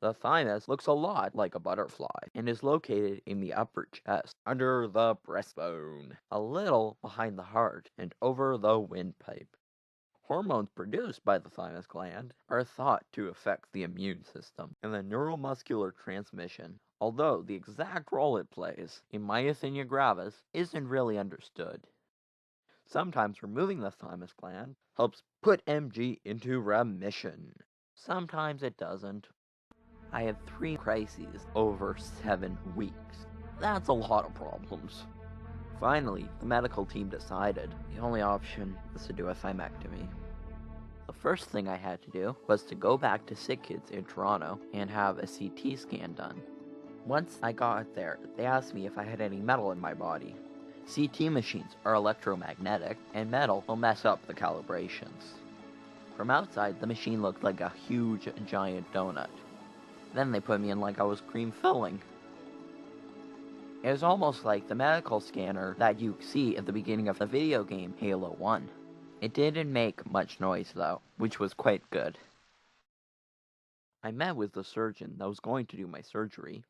The thymus looks a lot like a butterfly and is located in the upper chest, under the breastbone, a little behind the heart, and over the windpipe. Hormones produced by the thymus gland are thought to affect the immune system and the neuromuscular transmission, although the exact role it plays in myasthenia gravis isn't really understood. Sometimes removing the thymus gland helps put MG into remission. Sometimes it doesn't. I had 3 crises over 7 weeks. That's a lot of problems. Finally, the medical team decided the only option was to do a thymectomy. The first thing I had to do was to go back to Sick Kids in Toronto and have a CT scan done. Once I got there, they asked me if I had any metal in my body. CT machines are electromagnetic, and metal will mess up the calibrations. From outside, the machine looked like a huge, giant donut. Then they put me in like I was cream filling. It was almost like the medical scanner that you see at the beginning of the video game Halo 1. It didn't make much noise though, which was quite good. I met with the surgeon that was going to do my surgery.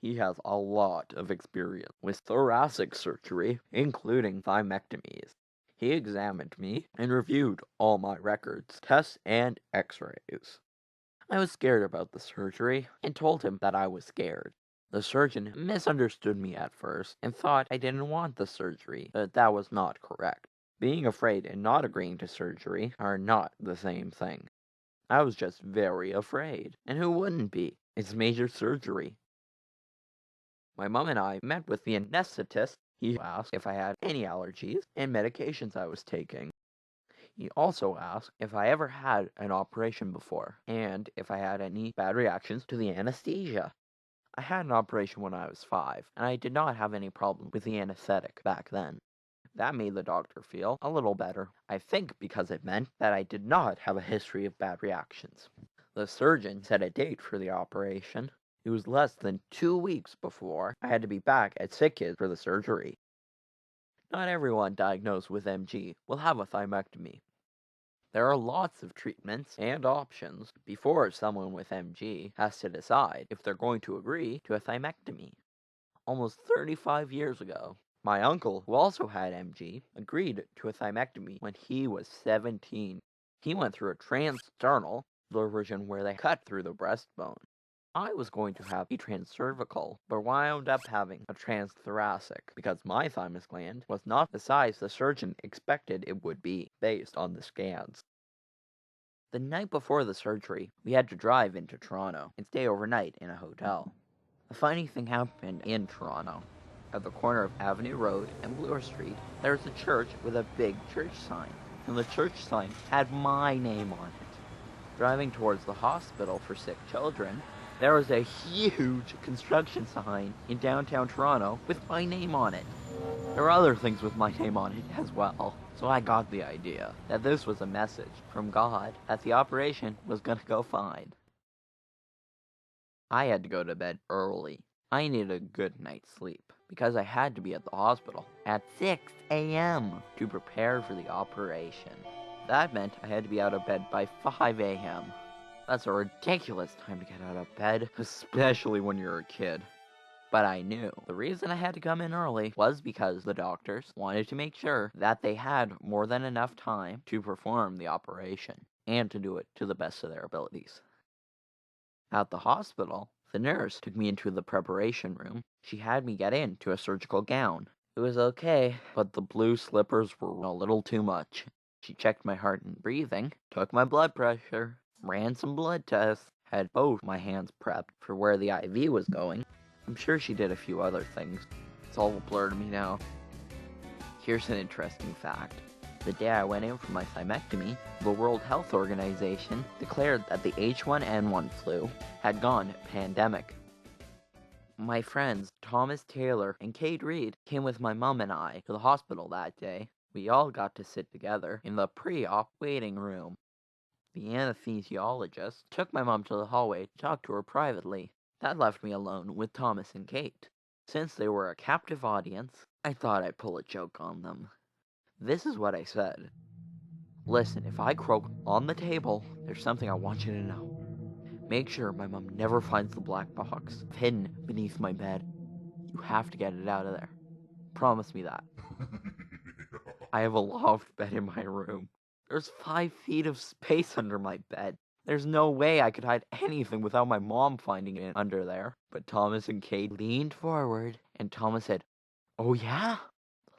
He has a lot of experience with thoracic surgery, including thymectomies. He examined me and reviewed all my records, tests, and x-rays. I was scared about the surgery and told him that I was scared. The surgeon misunderstood me at first and thought I didn't want the surgery, but that was not correct. Being afraid and not agreeing to surgery are not the same thing. I was just very afraid, and who wouldn't be? It's major surgery. My mom and I met with the anesthetist. He asked if I had any allergies and medications I was taking. He also asked if I ever had an operation before, and if I had any bad reactions to the anesthesia. I had an operation when I was 5, and I did not have any problem with the anesthetic back then. That made the doctor feel a little better, I think because it meant that I did not have a history of bad reactions. The surgeon set a date for the operation. It was less than 2 weeks before I had to be back at Sick Kids for the surgery. Not everyone diagnosed with MG will have a thymectomy. There are lots of treatments and options before someone with MG has to decide if they're going to agree to a thymectomy. Almost 35 years ago, my uncle, who also had MG, agreed to a thymectomy when he was 17. He went through a transsternal, the version where they cut through the breastbone. I was going to have a transcervical, but wound up having a transthoracic because my thymus gland was not the size the surgeon expected it would be, based on the scans. The night before the surgery, we had to drive into Toronto and stay overnight in a hotel. A funny thing happened in Toronto. At the corner of Avenue Road and Bloor Street, there was a church with a big church sign, and the church sign had my name on it. Driving towards the hospital for sick children, there was a huge construction sign in downtown Toronto with my name on it. There were other things with my name on it as well, so I got the idea that this was a message from God that the operation was gonna go fine. I had to go to bed early. I needed a good night's sleep because I had to be at the hospital at 6 a.m. to prepare for the operation. That meant I had to be out of bed by 5 a.m. That's a ridiculous time to get out of bed, especially when you're a kid. But I knew the reason I had to come in early was because the doctors wanted to make sure that they had more than enough time to perform the operation and to do it to the best of their abilities. At the hospital, the nurse took me into the preparation room. She had me get into a surgical gown. It was okay, but the blue slippers were a little too much. She checked my heart and breathing, took my blood pressure, ran some blood tests, had both my hands prepped for where the IV was going. I'm sure she did a few other things. It's all a blur to me now. Here's an interesting fact. The day I went in for my thymectomy, the World Health Organization declared that the H1N1 flu had gone pandemic. My friends Thomas Taylor and Kate Reed came with my mom and I to the hospital that day. We all got to sit together in the pre-op waiting room. The anesthesiologist took my mom to the hallway to talk to her privately. That left me alone with Thomas and Kate. Since they were a captive audience, I thought I'd pull a joke on them. This is what I said. Listen, if I croak on the table, there's something I want you to know. Make sure my mom never finds the black box hidden beneath my bed. You have to get it out of there. Promise me that. I have a loft bed in my room. There's 5 feet of space under my bed. There's no way I could hide anything without my mom finding it under there. But Thomas and Kate leaned forward, and Thomas said, "Oh yeah?"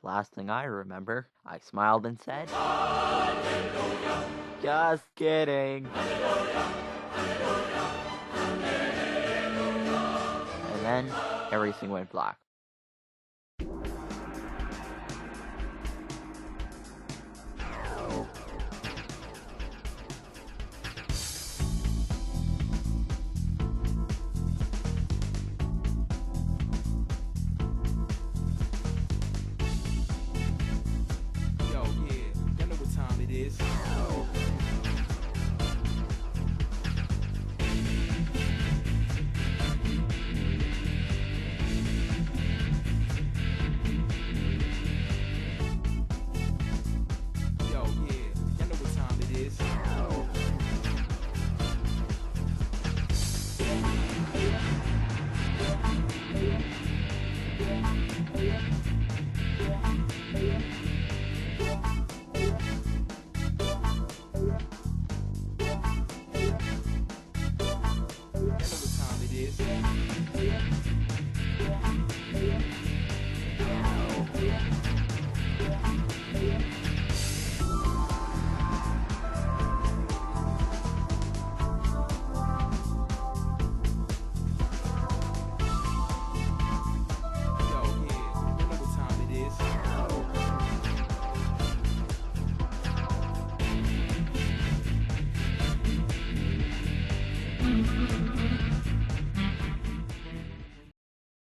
The last thing I remember, I smiled and said, "Hallelujah. Just kidding." And then everything went black.